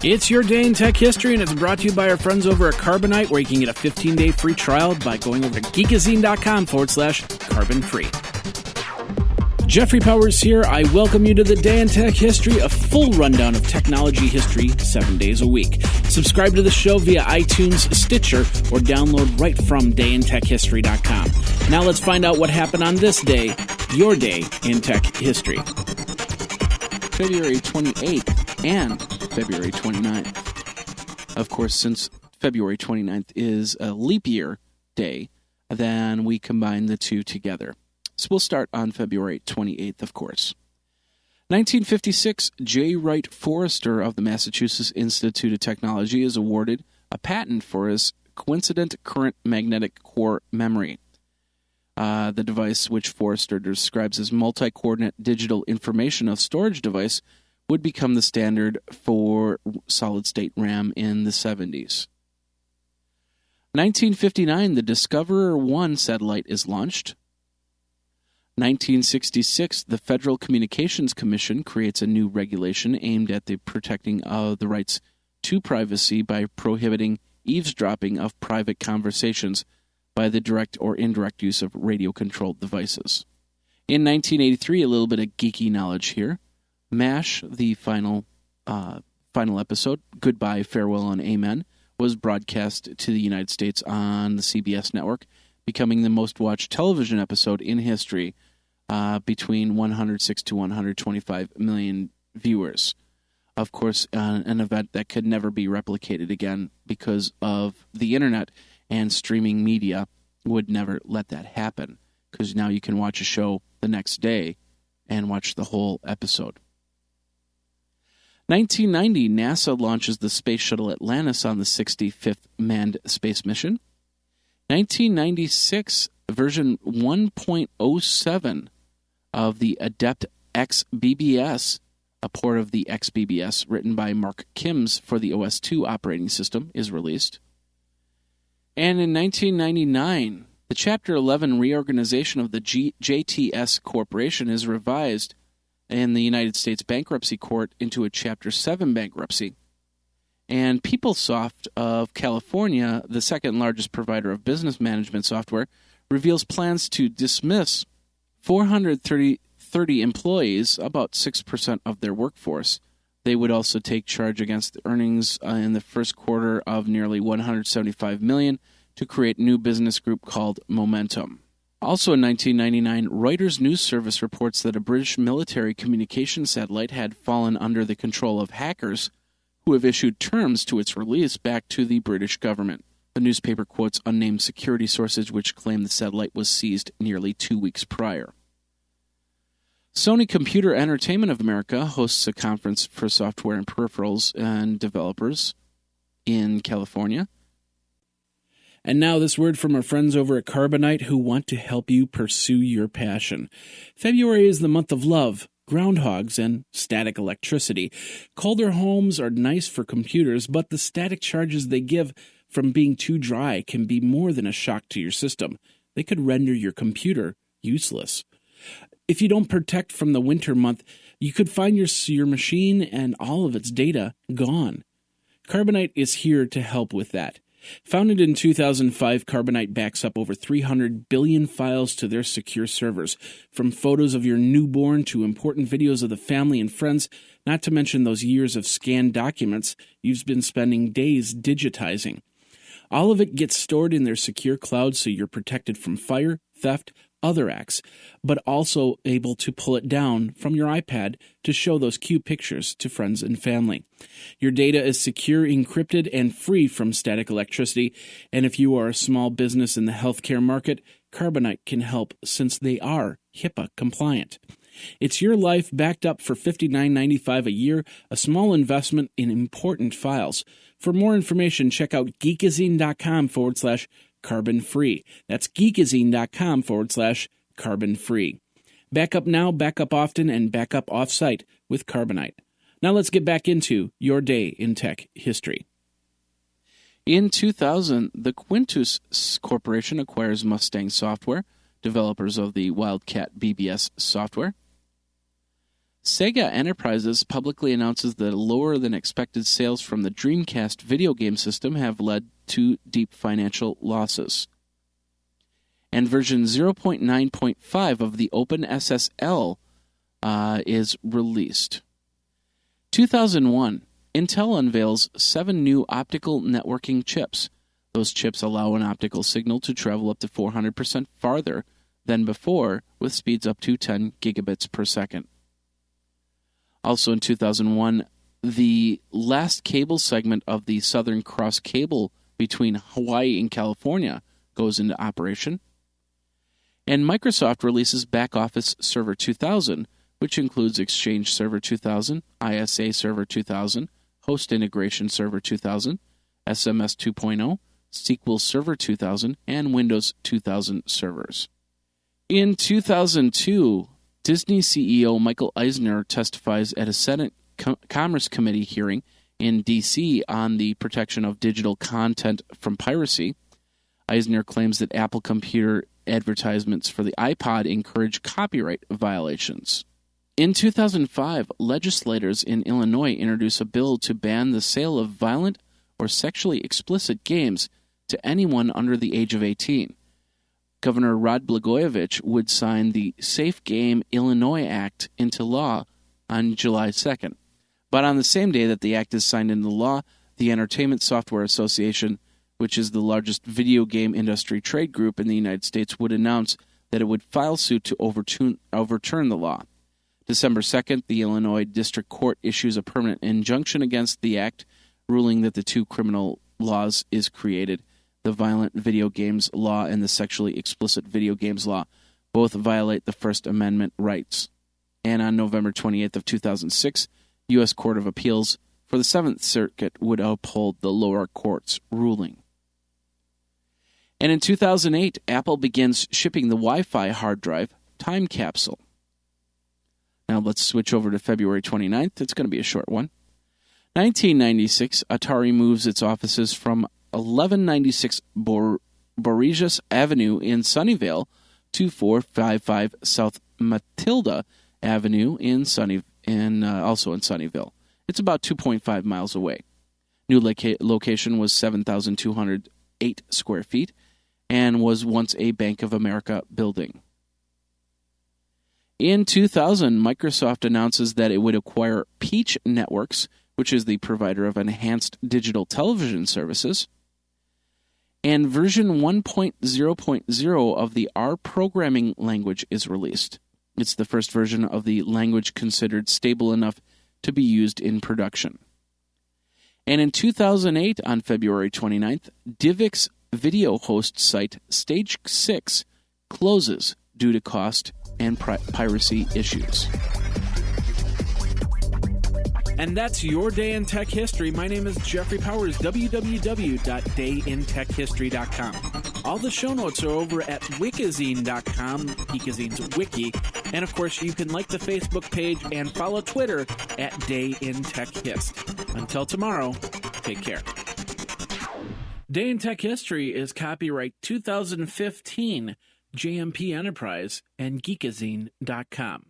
It's your day in tech history, and it's brought to you by our friends over at Carbonite, where you can get a 15-day free trial by going over to geekazine.com/carbon-free. Jeffrey Powers here. I welcome you to the Day in Tech History, a full rundown of technology history 7 days a week. Subscribe to the show via iTunes, Stitcher, or download right from dayintechhistory.com. Now let's find out what happened on this day, your day in tech history. February 28th and February 29th. Of course, since February 29th is a leap year day, then we combine the two together. So we'll start on February 28th, of course. 1956, J. Wright Forrester of the Massachusetts Institute of Technology is awarded a patent for his coincident current magnetic core memory. The device, which Forrester describes as multi-coordinate digital information storage device, would become the standard for solid-state RAM in the 70s. 1959, the Discoverer 1 satellite is launched. 1966, the Federal Communications Commission creates a new regulation aimed at the protecting of the rights to privacy by prohibiting eavesdropping of private conversations by the direct or indirect use of radio-controlled devices. In 1983, a little bit of geeky knowledge here. MASH, the final episode, Goodbye, Farewell, and Amen, was broadcast to the United States on the CBS network, becoming the most watched television episode in history, between 106 to 125 million viewers. Of course, an event that could never be replicated again because of the internet, and streaming media would never let that happen, because now you can watch a show the next day and watch the whole episode. 1990, NASA launches the Space Shuttle Atlantis on the 65th manned space mission. 1996, version 1.07 of the Adept XBBS, a port of the XBBS written by Mark Kimms for the OS/2 operating system, is released. And in 1999, the Chapter 11 reorganization of the JTS Corporation is revised in the United States Bankruptcy Court into a Chapter 7 bankruptcy. And PeopleSoft of California, the second largest provider of business management software, reveals plans to dismiss 430 employees, about 6% of their workforce. They would also take charge against the earnings in the first quarter of nearly $175 million to create a new business group called Momentum. Also in 1999, Reuters News Service reports that a British military communication satellite had fallen under the control of hackers who have issued terms to its release back to the British government. The newspaper quotes unnamed security sources which claim the satellite was seized nearly 2 weeks prior. Sony Computer Entertainment of America hosts a conference for software and peripherals and developers in California. And now this word from our friends over at Carbonite who want to help you pursue your passion. February is the month of love, groundhogs, and static electricity. Colder homes are nice for computers, but the static charges they give from being too dry can be more than a shock to your system. They could render your computer useless. If you don't protect from the winter month, you could find your machine and all of its data gone. Carbonite is here to help with that. Founded in 2005, Carbonite backs up over 300 billion files to their secure servers, from photos of your newborn to important videos of the family and friends, not to mention those years of scanned documents you've been spending days digitizing. All of it gets stored in their secure cloud so you're protected from fire, theft, other acts, but also able to pull it down from your iPad to show those cute pictures to friends and family. Your data is secure, encrypted, and free from static electricity, and if you are a small business in the healthcare market, Carbonite can help since they are HIPAA compliant. It's your life backed up for $59.95 a year, a small investment in important files. For more information, check out geekazine.com/carbon-free. That's geekazine.com/carbon-free. Back up now, back up often, and back up off-site with Carbonite. Now let's get back into your day in tech history. In 2000, the Quintus Corporation acquires Mustang Software, developers of the Wildcat BBS software. Sega Enterprises publicly announces that lower-than-expected sales from the Dreamcast video game system have led to deep financial losses. And version 0.9.5 of the OpenSSL is released. 2001, Intel unveils 7 new optical networking chips. Those chips allow an optical signal to travel up to 400% farther than before, with speeds up to 10 gigabits per second. Also in 2001, the last cable segment of the Southern Cross cable between Hawaii and California goes into operation. And Microsoft releases Back Office Server 2000, which includes Exchange Server 2000, ISA Server 2000, Host Integration Server 2000, SMS 2.0, SQL Server 2000, and Windows 2000 servers. In 2002, Disney CEO Michael Eisner testifies at a Senate Commerce Committee hearing in D.C. on the protection of digital content from piracy. Eisner claims that Apple Computer advertisements for the iPod encourage copyright violations. In 2005, legislators in Illinois introduce a bill to ban the sale of violent or sexually explicit games to anyone under the age of 18. Governor Rod Blagojevich would sign the Safe Game Illinois Act into law on July 2nd. But on the same day that the act is signed into law, the Entertainment Software Association, which is the largest video game industry trade group in the United States, would announce that it would file suit to overturn the law. December 2nd, the Illinois District Court issues a permanent injunction against the act, ruling that the two criminal laws is created. The violent video games law and the sexually explicit video games law both violate the First Amendment rights. And on November 28th of 2006, U.S. Court of Appeals for the Seventh Circuit would uphold the lower court's ruling. And in 2008, Apple begins shipping the Wi-Fi hard drive Time Capsule. Now let's switch over to February 29th. It's going to be a short one. 1996, Atari moves its offices from 1196 Borges Avenue in Sunnyvale to 455 South Matilda Avenue also in Sunnyvale. It's about 2.5 miles away. New location was 7,208 square feet and was once a Bank of America building. In 2000, Microsoft announces that it would acquire Peach Networks, which is the provider of enhanced digital television services. And version 1.0.0 of the R programming language is released. It's the first version of the language considered stable enough to be used in production. And in 2008, on February 29th, DivX video host site Stage 6 closes due to cost and piracy issues. And that's your Day in Tech History. My name is Jeffrey Powers, www.dayintechhistory.com. All the show notes are over at wikizine.com, Geekazine's wiki. And of course, you can like the Facebook page and follow Twitter at Day in Tech Hist. Until tomorrow, take care. Day in Tech History is copyright 2015, JMP Enterprise and Geekazine.com.